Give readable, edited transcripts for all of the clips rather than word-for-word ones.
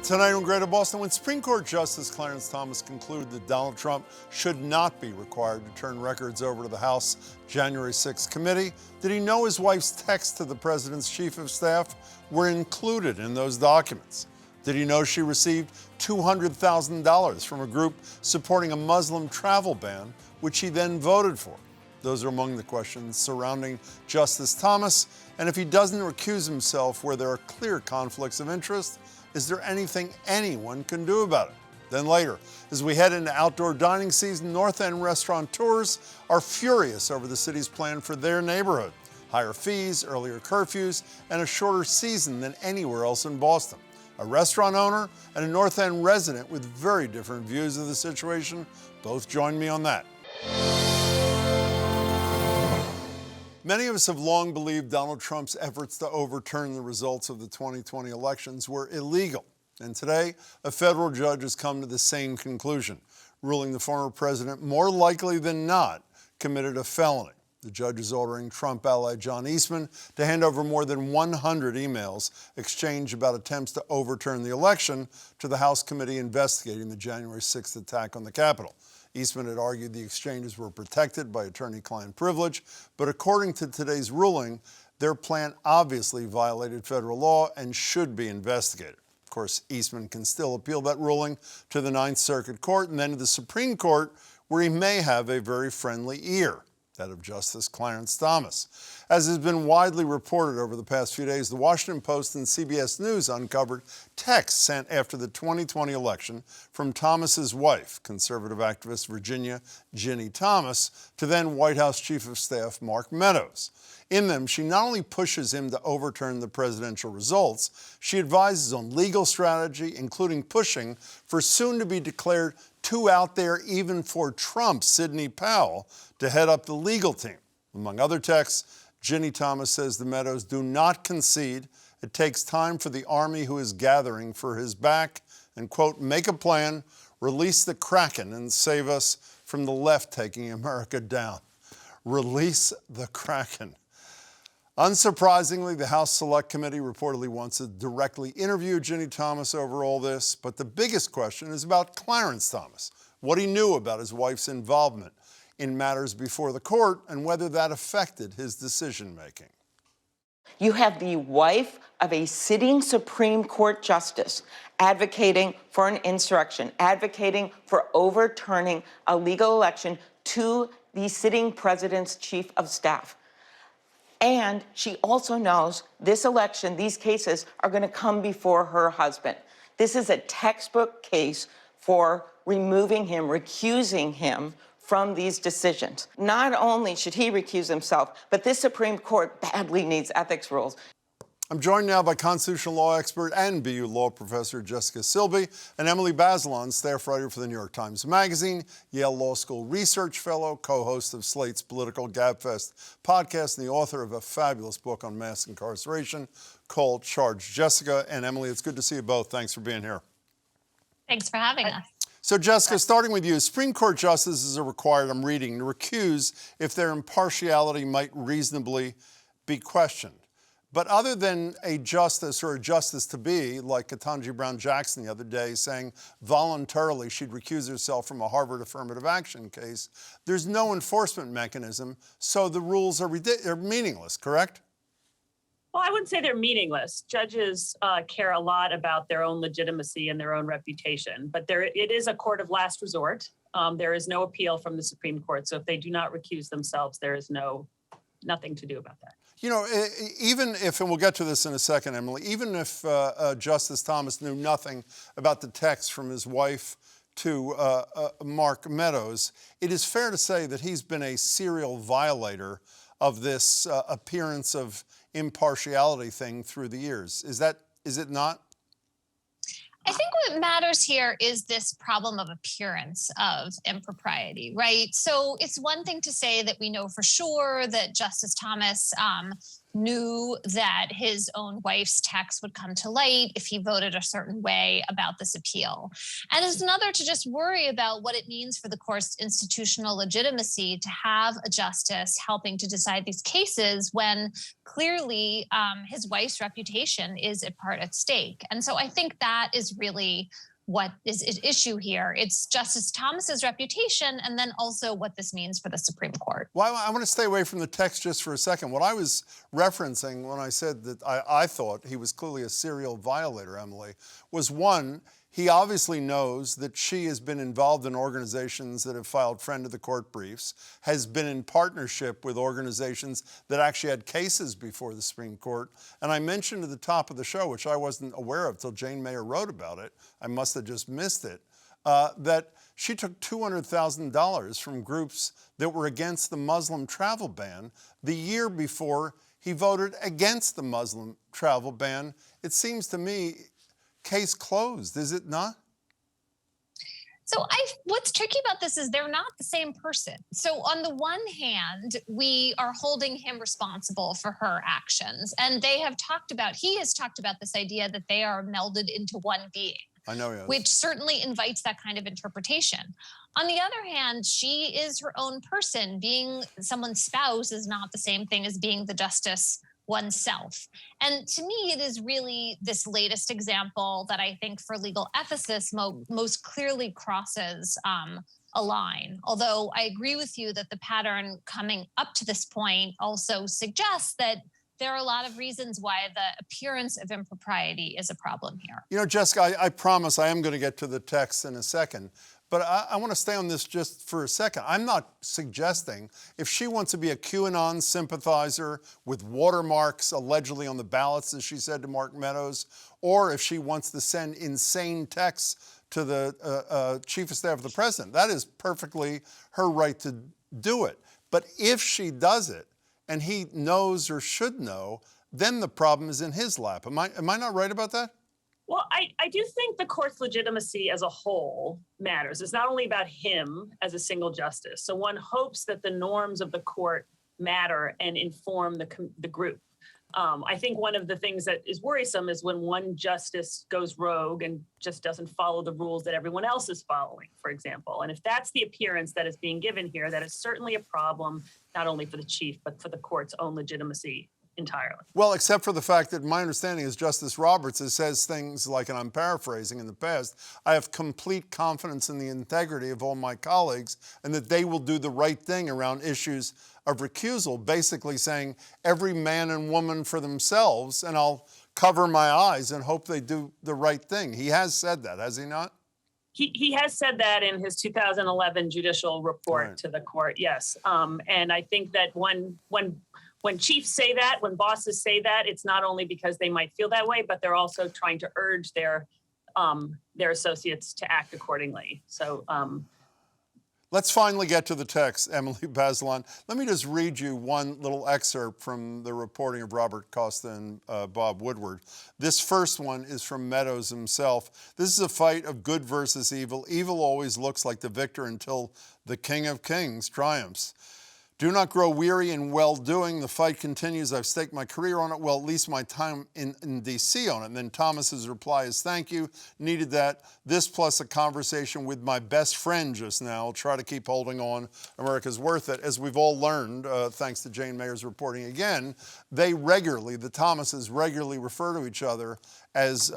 Tonight on Greater Boston, when Supreme Court Justice Clarence Thomas concluded that Donald Trump should not be required to turn records over to the House January 6th committee, did he know his wife's texts to the president's chief of staff were included in those documents? Did he know she received $200,000 from a group supporting a Muslim travel ban, which he then voted for? Those are among the questions surrounding Justice Thomas. And if he doesn't recuse himself where there are clear conflicts of interest, is there anything anyone can do about it? Then later, as we head into outdoor dining season, North End restaurateurs are furious over the city's plan for their neighborhood. Higher fees, earlier curfews, and a shorter season than anywhere else in Boston. A restaurant owner and a North End resident with very different views of the situation both join me on that. Many of us have long believed Donald Trump's efforts to overturn the results of the 2020 elections were illegal. And today, a federal judge has come to the same conclusion, ruling the former president more likely than not committed a felony. The judge is ordering Trump ally John Eastman to hand over more than 100 emails exchanged about attempts to overturn the election to the House committee investigating the January 6th attack on the Capitol. Eastman had argued the exchanges were protected by attorney-client privilege, but according to today's ruling, their plan obviously violated federal law and should be investigated. Of course, Eastman can still appeal that ruling to the Ninth Circuit Court and then to the Supreme Court, where he may have a very friendly ear, that of Justice Clarence Thomas. As has been widely reported over the past few days, the Washington Post and CBS News uncovered texts sent after the 2020 election from Thomas's wife, conservative activist Virginia Ginni Thomas, to then White House Chief of Staff Mark Meadows. In them, she not only pushes him to overturn the presidential results, she advises on legal strategy, including pushing for soon-to-be-declared too out there even for Trump, Sidney Powell, to head up the legal team. Among other texts, Ginni Thomas says the Meadows do not concede. It takes time for the army who is gathering for his back and, quote, make a plan, release the Kraken and save us from the left taking America down. Release the Kraken. Unsurprisingly, the House Select Committee reportedly wants to directly interview Ginni Thomas over all this, but the biggest question is about Clarence Thomas, what he knew about his wife's involvement in matters before the court and whether that affected his decision-making. You have the wife of a sitting Supreme Court justice advocating for an insurrection, advocating for overturning a legal election to the sitting president's chief of staff. And she also knows this election, these cases are going to come before her husband. This is a textbook case for removing him, recusing him from these decisions. Not only should he recuse himself, but this Supreme Court badly needs ethics rules. I'm joined now by constitutional law expert and BU law professor Jessica Silbey and Emily Bazelon, staff writer for the New York Times Magazine, Yale Law School research fellow, co-host of Slate's Political Gabfest podcast, and the author of a fabulous book on mass incarceration called Charged. Jessica and Emily, it's good to see you both. Thanks for being here. Thanks for having us. So, Jessica, starting with you, Supreme Court justices are required, I'm reading, to recuse if their impartiality might reasonably be questioned. But other than a justice or a justice-to-be, like Ketanji Brown Jackson the other day saying voluntarily she'd recuse herself from a Harvard affirmative action case, there's no enforcement mechanism, so the rules are meaningless, correct? Well, I wouldn't say they're meaningless. Judges care a lot about their own legitimacy and their own reputation, but it is a court of last resort. There is no appeal from the Supreme Court, so if they do not recuse themselves, there is nothing to do about that. You know, even if, and we'll get to this in a second, Emily, even if Justice Thomas knew nothing about the text from his wife to Mark Meadows, it is fair to say that he's been a serial violator of this appearance of impartiality thing through the years. Is it not? I think what matters here is this problem of appearance of impropriety, right? So it's one thing to say that we know for sure that Justice Thomas knew that his own wife's text would come to light if he voted a certain way about this appeal. And it's another to just worry about what it means for the court's institutional legitimacy to have a justice helping to decide these cases when clearly his wife's reputation is at part at stake. And so I think that is really what is at issue here. It's Justice Thomas's reputation, and then also what this means for the Supreme Court. Well, I want to stay away from the text just for a second. What I was referencing when I said that I thought he was clearly a serial violator, Emily, was one, he obviously knows that she has been involved in organizations that have filed friend of the court briefs, has been in partnership with organizations that actually had cases before the Supreme Court. And I mentioned at the top of the show, which I wasn't aware of till Jane Mayer wrote about it, I must have just missed it, that she took $200,000 from groups that were against the Muslim travel ban the year before he voted against the Muslim travel ban. It seems to me, case closed, is it not? So what's tricky about this is they're not the same person. So on the one hand, we are holding him responsible for her actions. And he has talked about this idea that they are melded into one being. I know he has. Which certainly invites that kind of interpretation. On the other hand, she is her own person. Being someone's spouse is not the same thing as being the justice oneself. And to me, it is really this latest example that I think for legal ethicists most clearly crosses a line. Although I agree with you that the pattern coming up to this point also suggests that there are a lot of reasons why the appearance of impropriety is a problem here. You know, Jessica, I promise I am going to get to the text in a second. But I want to stay on this just for a second. I'm not suggesting if she wants to be a QAnon sympathizer with watermarks allegedly on the ballots, as she said to Mark Meadows, or if she wants to send insane texts to the chief of staff of the president. That is perfectly her right to do it. But if she does it and he knows or should know, then the problem is in his lap. Am I not right about that? Well, I do think the court's legitimacy as a whole matters. It's not only about him as a single justice. So one hopes that the norms of the court matter and inform the group. I think one of the things that is worrisome is when one justice goes rogue and just doesn't follow the rules that everyone else is following, for example. And if that's the appearance that is being given here, that is certainly a problem, not only for the chief, but for the court's own legitimacy entirely. Well, except for the fact that my understanding is Justice Roberts says things like, and I'm paraphrasing in the past, I have complete confidence in the integrity of all my colleagues and that they will do the right thing around issues of recusal, basically saying every man and woman for themselves, and I'll cover my eyes and hope they do the right thing. He has said that, has he not? He has said that in his 2011 judicial report to the court, yes. And I think that when chiefs say that, when bosses say that, it's not only because they might feel that way, but they're also trying to urge their associates to act accordingly. So let's finally get to the text, Emily Bazelon. Let me just read you one little excerpt from the reporting of Robert Costa and Bob Woodward. This first one is from Meadows himself. This is a fight of good versus evil. Evil always looks like the victor until the King of Kings triumphs. Do not grow weary in well-doing. The fight continues. I've staked my career on it. Well, at least my time in D.C. on it. And then Thomas's reply is, thank you. Needed that. This plus a conversation with my best friend just now. I'll try to keep holding on. America's worth it. As we've all learned, thanks to Jane Mayer's reporting again, the Thomases regularly refer to each other as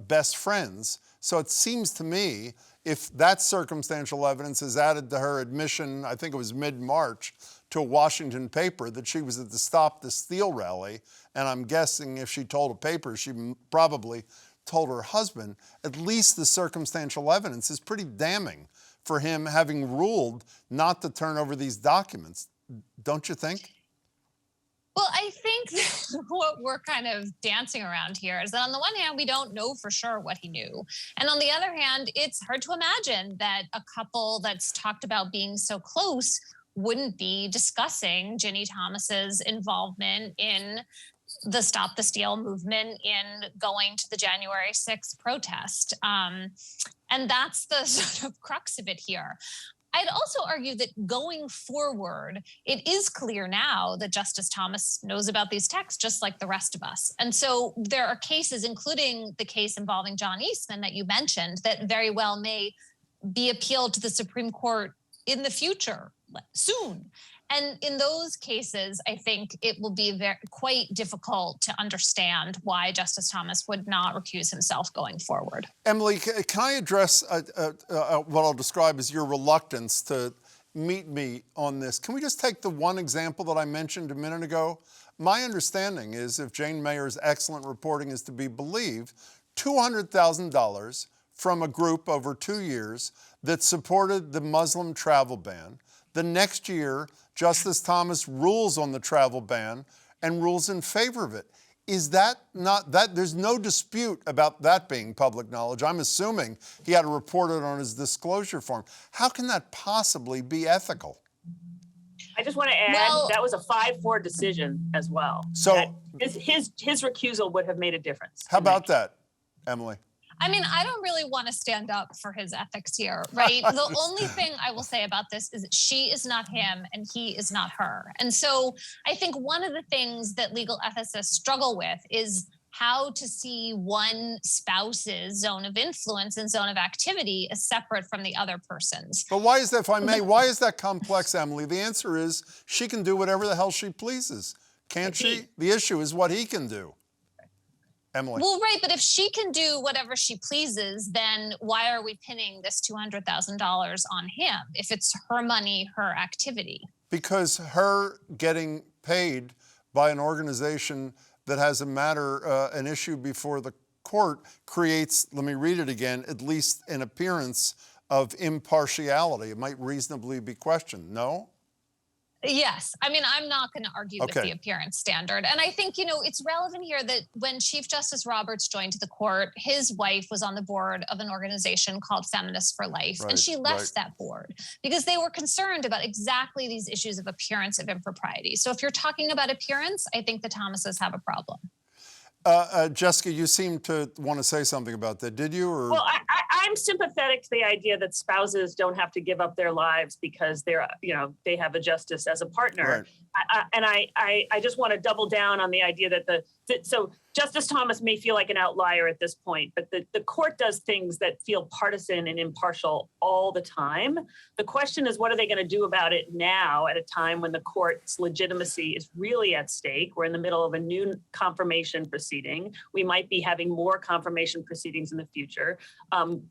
best friends. So it seems to me, if that circumstantial evidence is added to her admission, I think it was mid-March, to a Washington paper that she was at the Stop the Steal rally, and I'm guessing if she told a paper, she probably told her husband, at least the circumstantial evidence is pretty damning for him having ruled not to turn over these documents. Don't you think? Well, I think what we're kind of dancing around here is that on the one hand, we don't know for sure what he knew. And on the other hand, it's hard to imagine that a couple that's talked about being so close wouldn't be discussing Ginni Thomas's involvement in the Stop the Steal movement, in going to the January 6th protest. And that's the sort of crux of it here. I'd also argue that going forward, it is clear now that Justice Thomas knows about these texts just like the rest of us. And so there are cases, including the case involving John Eastman that you mentioned, that very well may be appealed to the Supreme Court in the future, soon. And in those cases, I think it will be quite difficult to understand why Justice Thomas would not recuse himself going forward. Emily, can I address what I'll describe as your reluctance to meet me on this? Can we just take the one example that I mentioned a minute ago? My understanding is, if Jane Mayer's excellent reporting is to be believed, $200,000 from a group over 2 years that supported the Muslim travel ban. The next year, Justice Thomas rules on the travel ban and rules in favor of it. Is that not that? There's no dispute about that being public knowledge. I'm assuming he had to report it on his disclosure form. How can that possibly be ethical? I just want to add that was a 5-4 decision as well. So his recusal would have made a difference. How about that, Emily? I mean, I don't really want to stand up for his ethics here, right? The only thing I will say about this is that she is not him and he is not her. And so I think one of the things that legal ethicists struggle with is how to see one spouse's zone of influence and zone of activity as separate from the other person's. But why is that, if I may, why is that complex, Emily? The answer is she can do whatever the hell she pleases. Can't she? The issue is what he can do. Emily. Well, right, but if she can do whatever she pleases, then why are we pinning this $200,000 on him if it's her money, her activity? Because her getting paid by an organization that has an issue before the court creates, let me read it again, at least an appearance of impartiality. It might reasonably be questioned, no? Yes. I mean, I'm not going to argue with the appearance standard. And I think, it's relevant here that when Chief Justice Roberts joined the court, his wife was on the board of an organization called Feminists for Life. And she left that board because they were concerned about exactly these issues of appearance of impropriety. So if you're talking about appearance, I think the Thomases have a problem. Jessica, you seem to want to say something about that. Did you? Or? Well, I'm sympathetic to the idea that spouses don't have to give up their lives because they have a justice as a partner. Right. I just want to double down on the idea that so Justice Thomas may feel like an outlier at this point, but the court does things that feel partisan and impartial all the time. The question is, what are they going to do about it now at a time when the court's legitimacy is really at stake? We're in the middle of a new confirmation proceeding. We might be having more confirmation proceedings in the future.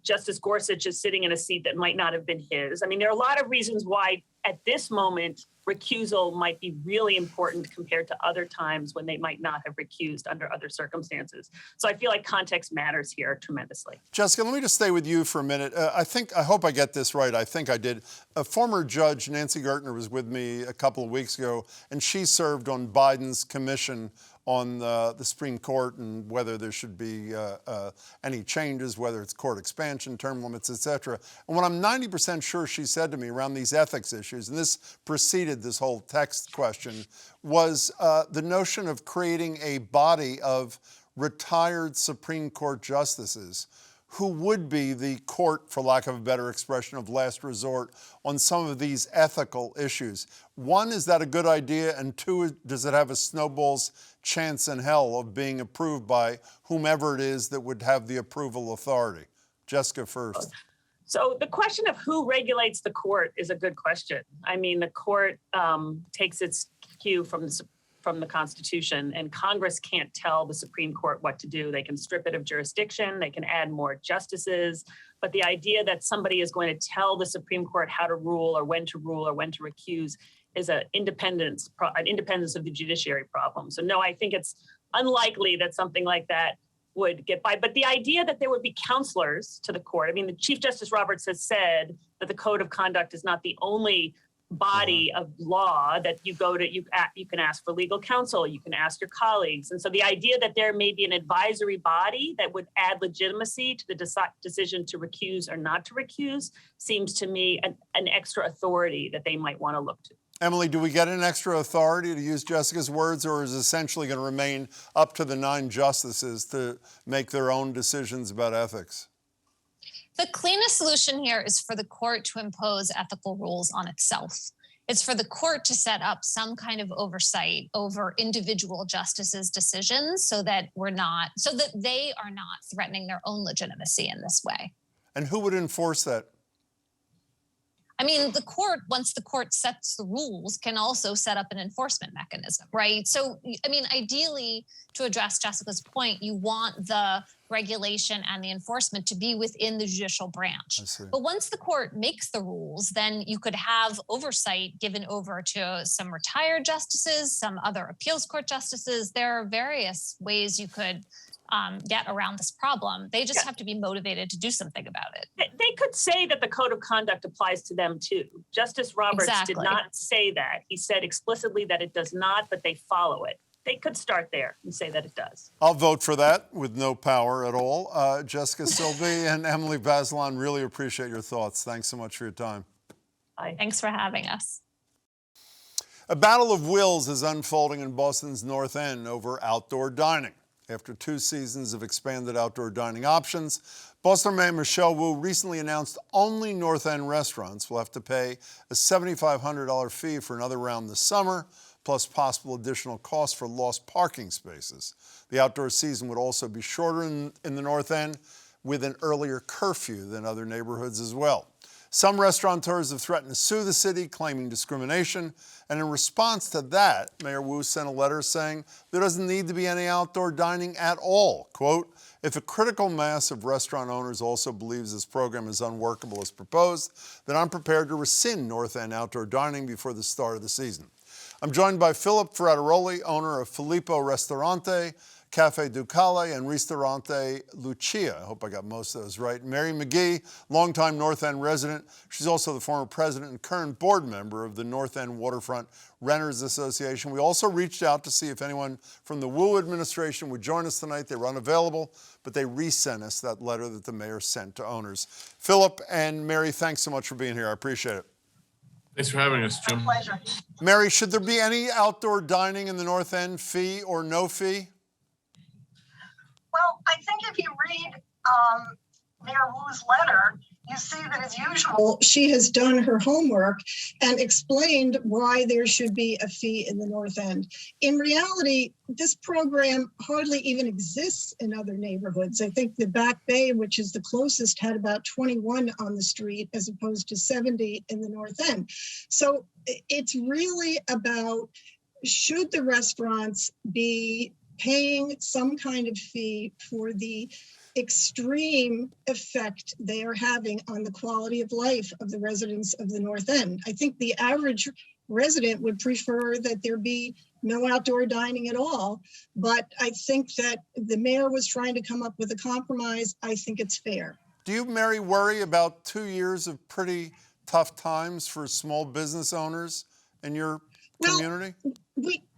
Justice Gorsuch is sitting in a seat that might not have been his. I mean, there are a lot of reasons why at this moment, recusal might be really important compared to other times when they might not have recused under other circumstances. So I feel like context matters here tremendously. Jessica, let me just stay with you for a minute. I hope I get this right. I think I did. A former judge, Nancy Gertner, was with me a couple of weeks ago, and she served on Biden's commission on the Supreme Court and whether there should be any changes, whether it's court expansion, term limits, et cetera. And what I'm 90% sure she said to me around these ethics issues, and this preceded this whole text question, was the notion of creating a body of retired Supreme Court justices who would be the court, for lack of a better expression, of last resort on some of these ethical issues. One, is that a good idea? And two, does it have a snowball's chance in hell of being approved by whomever it is that would have the approval authority? Jessica first. So the question of who regulates the court is a good question. I mean, the court takes its cue from the Constitution, and Congress can't tell the Supreme Court what to do. They can strip it of jurisdiction, they can add more justices, but the idea that somebody is going to tell the Supreme Court how to rule or when to recuse is an independence of the judiciary problem. So no, I think it's unlikely that something like that would get by. But the idea that there would be counselors to the court, I mean, the Chief Justice Roberts has said that the Code of Conduct is not the only body of law that you go to. You can ask for legal counsel, you can ask your colleagues. And so the idea that there may be an advisory body that would add legitimacy to the decision to recuse or not to recuse seems to me an extra authority that they might want to look to. Emily, do we get an extra authority, to use Jessica's words, or is it essentially going to remain up to the 9 justices to make their own decisions about ethics? The cleanest solution here is for the court to impose ethical rules on itself. It's for the court to set up some kind of oversight over individual justices' decisions so that they are not threatening their own legitimacy in this way. And who would enforce that? I mean, the court, once the court sets the rules, can also set up an enforcement mechanism, right? So, I mean, ideally, to address Jessica's point, you want the regulation and the enforcement to be within the judicial branch. But once the court makes the rules, then you could have oversight given over to some retired justices, some other appeals court justices. There are various ways you could get around this problem. They just have to be motivated to do something about it. They could say that the code of conduct applies to them too. Justice Roberts did not say that. He said explicitly that it does not, but they follow it. They could start there and say that it does. I'll vote for that with no power at all. Jessica Silbey and Emily Bazelon, really appreciate your thoughts. Thanks so much for your time. Bye. Thanks for having us. A battle of wills is unfolding in Boston's North End over outdoor dining. After 2 seasons of expanded outdoor dining options, Boston Mayor Michelle Wu recently announced only North End restaurants will have to pay a $7,500 fee for another round this summer, plus possible additional costs for lost parking spaces. The outdoor season would also be shorter in the North End, with an earlier curfew than other neighborhoods as well. Some restaurateurs have threatened to sue the city, claiming discrimination. And in response to that, Mayor Wu sent a letter saying there doesn't need to be any outdoor dining at all. Quote, if a critical mass of restaurant owners also believes this program is unworkable as proposed, then I'm prepared to rescind North End outdoor dining before the start of the season. I'm joined by Philip Frattaroli, owner of Filippo Ristorante, Cafe Ducale, and Ristorante Lucia. I hope I got most of those right. Mary McGee, longtime North End resident. She's also the former president and current board member of the North End Waterfront Renters Association. We also reached out to see if anyone from the Wu administration would join us tonight. They were unavailable, but they resent us that letter that the mayor sent to owners. Philip and Mary, thanks so much for being here. I appreciate it. Thanks for having us, Jim. My pleasure. Mary, should there be any outdoor dining in the North End, fee or no fee? Well, I think if you read Mayor Wu's letter, you see that as usual, she has done her homework and explained why there should be a fee in the North End. In reality, this program hardly even exists in other neighborhoods. I think the Back Bay, which is the closest, had about 21 on the street as opposed to 70 in the North End. So it's really about, should the restaurants be paying some kind of fee for the extreme effect they are having on the quality of life of the residents of the North End. I think the average resident would prefer that there be no outdoor dining at all, but I think that the mayor was trying to come up with a compromise. I think it's fair. Do you, Mary, worry about 2 years of pretty tough times for small business owners in your community?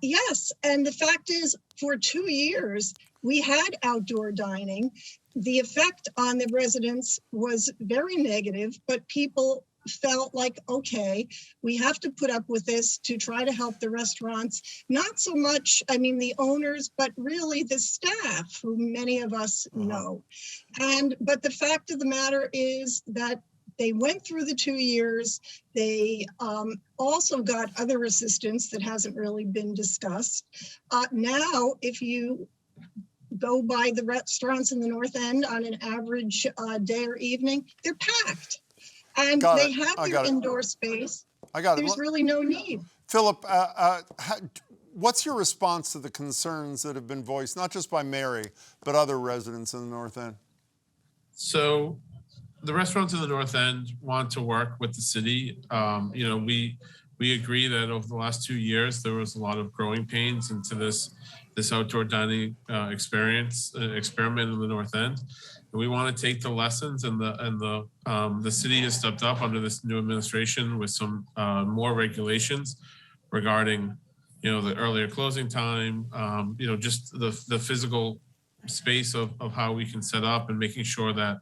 Yes, and the fact is, for 2 years, we had outdoor dining. The effect on the residents was very negative, but people felt like, okay, we have to put up with this to try to help the restaurants. Not so much, I mean, the owners, but really the staff, who many of us know. But the fact of the matter is that they went through the 2 years. They also got other assistance that hasn't really been discussed. Now, if you go by the restaurants in the North End on an average day or evening, they're packed. And they have their indoor space. There's really no need. Philip, what's your response to the concerns that have been voiced, not just by Mary, but other residents in the North End? So the restaurants in the North End want to work with the city. We agree that over the last 2 years, there was a lot of growing pains into this outdoor dining experiment in the North End. And we want to take the lessons, and the city has stepped up under this new administration with some more regulations regarding, the earlier closing time, just the physical space of how we can set up, and making sure that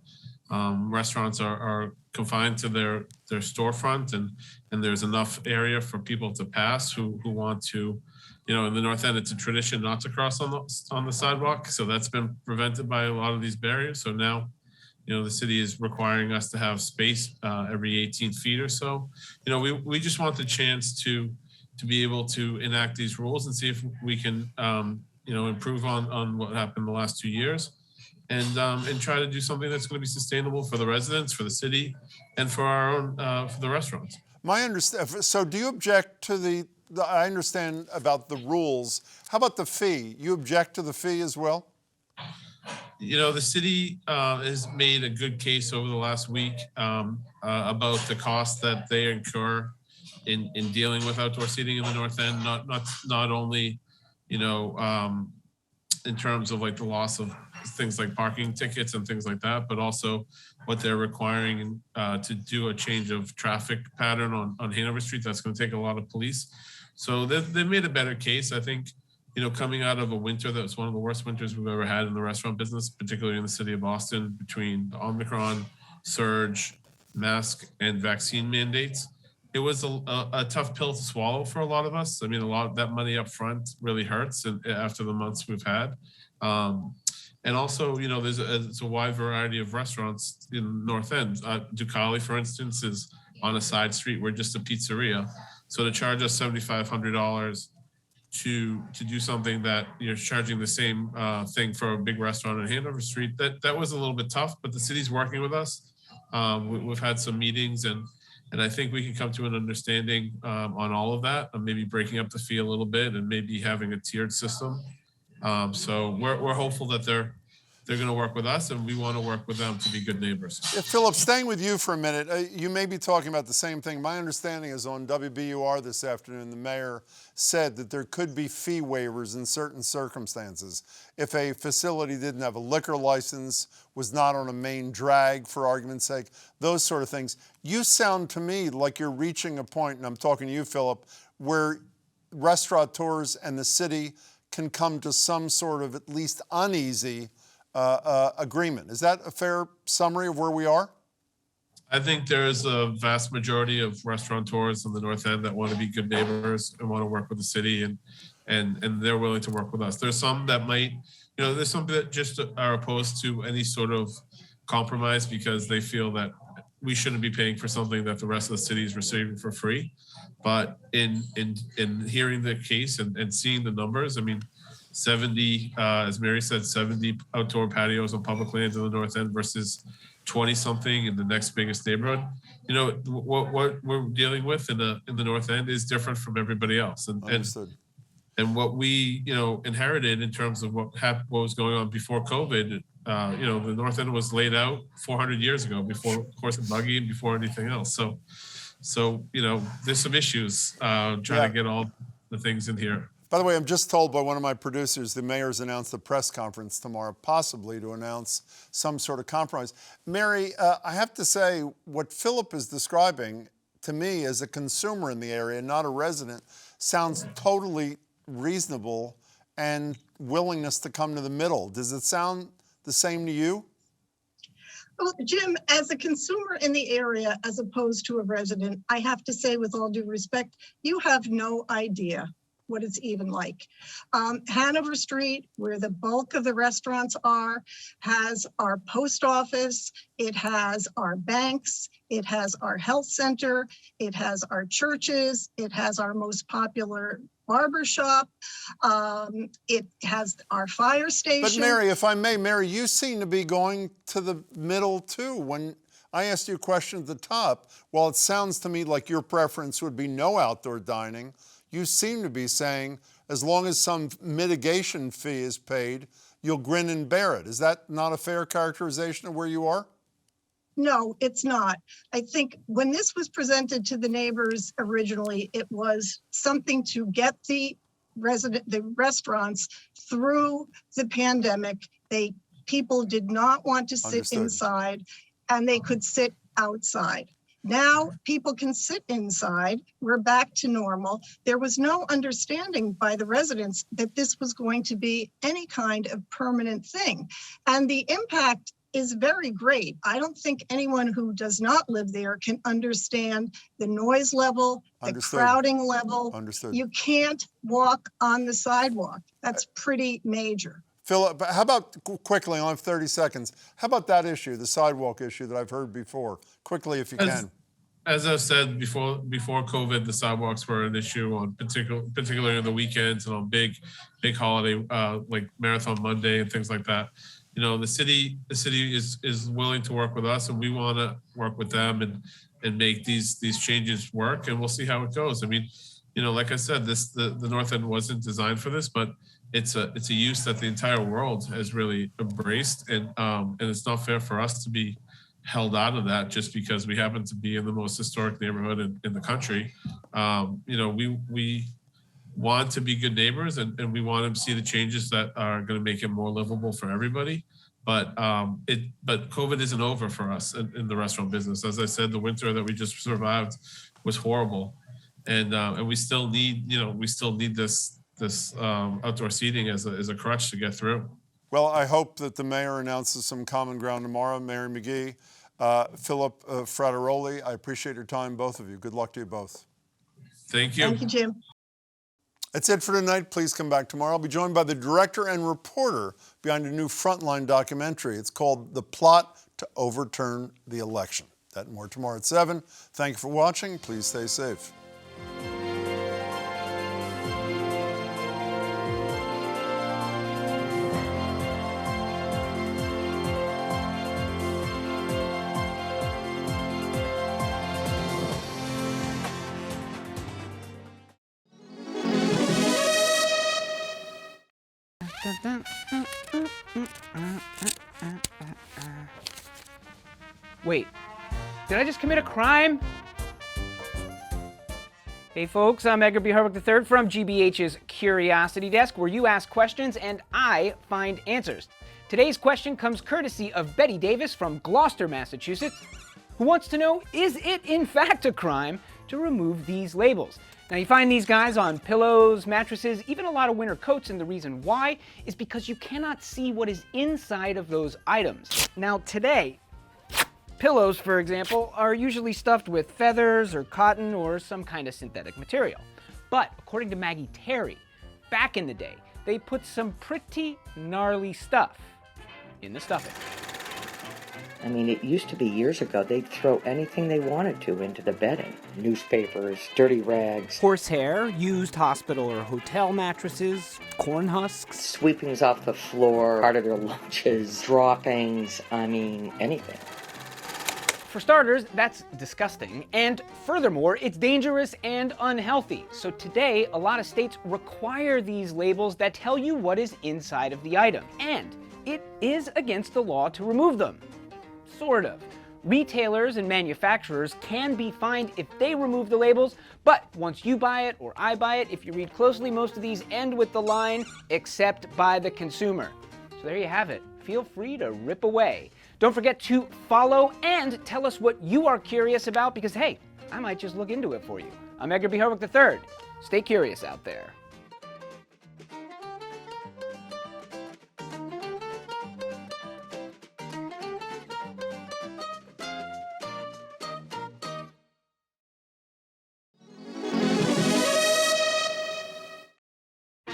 restaurants are confined to their storefront, and there's enough area for people to pass who want to, in the North End, it's a tradition not to cross on the sidewalk. So that's been prevented by a lot of these barriers. So now the city is requiring us to have space every 18 feet or so. We just want the chance to be able to enact these rules and see if we can, improve on what happened the last 2 years, and try to do something that's going to be sustainable for the residents, for the city, and for our own, for the restaurants. So do you object to I understand about the rules. How about the fee? You object to the fee as well? The city has made a good case over the last week about the cost that they incur in dealing with outdoor seating in the North End. Not only, in terms of like the loss of things like parking tickets and things like that, but also what they're requiring to do a change of traffic pattern on Hanover Street. That's going to take a lot of police. So they've made a better case, I think. Coming out of a winter that was one of the worst winters we've ever had in the restaurant business, particularly in the city of Boston, between the Omicron surge, mask, and vaccine mandates. It was a tough pill to swallow for a lot of us. I mean, a lot of that money up front really hurts after the months we've had. And also, there's a wide variety of restaurants in the North End. Ducali, for instance, is on a side street. We're just a pizzeria. So to charge us $7,500 to do something that you're charging the same thing for a big restaurant on Hanover Street, that was a little bit tough, but the city's working with us. We've had some meetings, and I think we can come to an understanding on all of that, and maybe breaking up the fee a little bit and maybe having a tiered system. So we're hopeful that they're going to work with us, and we want to work with them to be good neighbors. Yeah, Philip, staying with you for a minute, you may be talking about the same thing. My understanding is on WBUR this afternoon, the mayor said that there could be fee waivers in certain circumstances. If a facility didn't have a liquor license, was not on a main drag, for argument's sake, those sort of things. You sound to me like you're reaching a point, and I'm talking to you, Philip, where restaurateurs and the city can come to some sort of at least uneasy agreement. Is that a fair summary of where we are? I think there is a vast majority of restaurateurs in the North End that want to be good neighbors and want to work with the city, and they're willing to work with us. There's some that might, there's some that just are opposed to any sort of compromise because they feel that we shouldn't be paying for something that the rest of the city is receiving for free. But in hearing the case and seeing the numbers, I mean, 70, as Mary said, 70 outdoor patios on public lands in the North End versus 20 something in the next biggest neighborhood. What we're dealing with in the North End is different from everybody else. And what we inherited in terms of what was going on before COVID, the North End was laid out 400 years ago, before horse and buggy and before anything else. So there's some issues trying to get all the things in here. By the way, I'm just told by one of my producers the mayor's announced a press conference tomorrow, possibly to announce some sort of compromise. Mary, I have to say, what Philip is describing to me as a consumer in the area, not a resident, sounds totally reasonable and willingness to come to the middle. Does it sound the same to you? Well, Jim, as a consumer in the area, as opposed to a resident, I have to say, with all due respect, you have no idea what it's even like. Hanover Street, where the bulk of the restaurants are, has our post office, it has our banks, it has our health center, it has our churches, it has our most popular barber shop, it has our fire station. But Mary, if I may, Mary, you seem to be going to the middle too. When I asked you a question at the top, while it sounds to me like your preference would be no outdoor dining, you seem to be saying, as long as some mitigation fee is paid, you'll grin and bear it. Is that not a fair characterization of where you are? No, it's not. I think when this was presented to the neighbors originally, it was something to get the restaurants through the pandemic. People did not want to sit inside, and they could sit outside. Now people can sit inside. We're back to normal. There was no understanding by the residents that this was going to be any kind of permanent thing. And the impact is very great. I don't think anyone who does not live there can understand the noise level, the crowding level. You can't walk on the sidewalk. That's pretty major. Philip, how about quickly, I have 30 seconds. How about that issue, the sidewalk issue that I've heard before? Quickly, if you can. As I've said before COVID, the sidewalks were an issue on particularly on the weekends and on big holiday like Marathon Monday and things like that. You know, the city is willing to work with us, and we want to work with them and make these changes work, and we'll see how it goes. I mean, you know, like I said, the North End wasn't designed for this, but it's a use that the entire world has really embraced, and it's not fair for us to be held out of that just because we happen to be in the most historic neighborhood in the country. You know, we want to be good neighbors, and we want to see the changes that are going to make it more livable for everybody. But COVID isn't over for us in the restaurant business. As I said, the winter that we just survived was horrible, and we still need this outdoor seating as a crutch to get through. Well, I hope that the mayor announces some common ground tomorrow. Mary McGee, Philip Frattaroli, I appreciate your time, both of you. Good luck to you both. Thank you. Thank you, Jim. That's it for tonight. Please come back tomorrow. I'll be joined by the director and reporter behind a new Frontline documentary. It's called The Plot to Overturn the Election. That and more tomorrow at 7. Thank you for watching. Please stay safe. Wait, did I just commit a crime? Hey folks, I'm Edgar B. Herwick III from GBH's Curiosity Desk, where you ask questions and I find answers. Today's question comes courtesy of Betty Davis from Gloucester, Massachusetts, who wants to know, is it in fact a crime to remove these labels? Now, you find these guys on pillows, mattresses, even a lot of winter coats, and the reason why is because you cannot see what is inside of those items. Now, today, pillows, for example, are usually stuffed with feathers or cotton or some kind of synthetic material. But according to Maggie Terry, back in the day, they put some pretty gnarly stuff in the stuffing. I mean, it used to be years ago, they'd throw anything they wanted to into the bedding. Newspapers, dirty rags. Horsehair, used hospital or hotel mattresses, corn husks. Sweepings off the floor, part of their lunches, droppings, I mean, anything. For starters, that's disgusting, and furthermore, it's dangerous and unhealthy. So today, a lot of states require these labels that tell you what is inside of the item, and it is against the law to remove them. Sort of. Retailers and manufacturers can be fined if they remove the labels, but once you buy it or I buy it, if you read closely, most of these end with the line, "except by the consumer." So there you have it. Feel free to rip away. Don't forget to follow and tell us what you are curious about, because hey, I might just look into it for you. I'm Edgar B. Herwick III. Stay curious out there.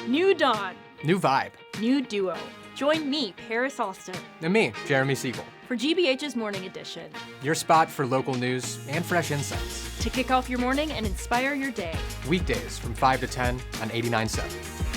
New dawn. New vibe. New duo. Join me, Paris Alston, And me, Jeremy Siegel. for GBH's Morning Edition. Your spot for local news and fresh insights. To kick off your morning and inspire your day. Weekdays from 5 to 10 on 89.7.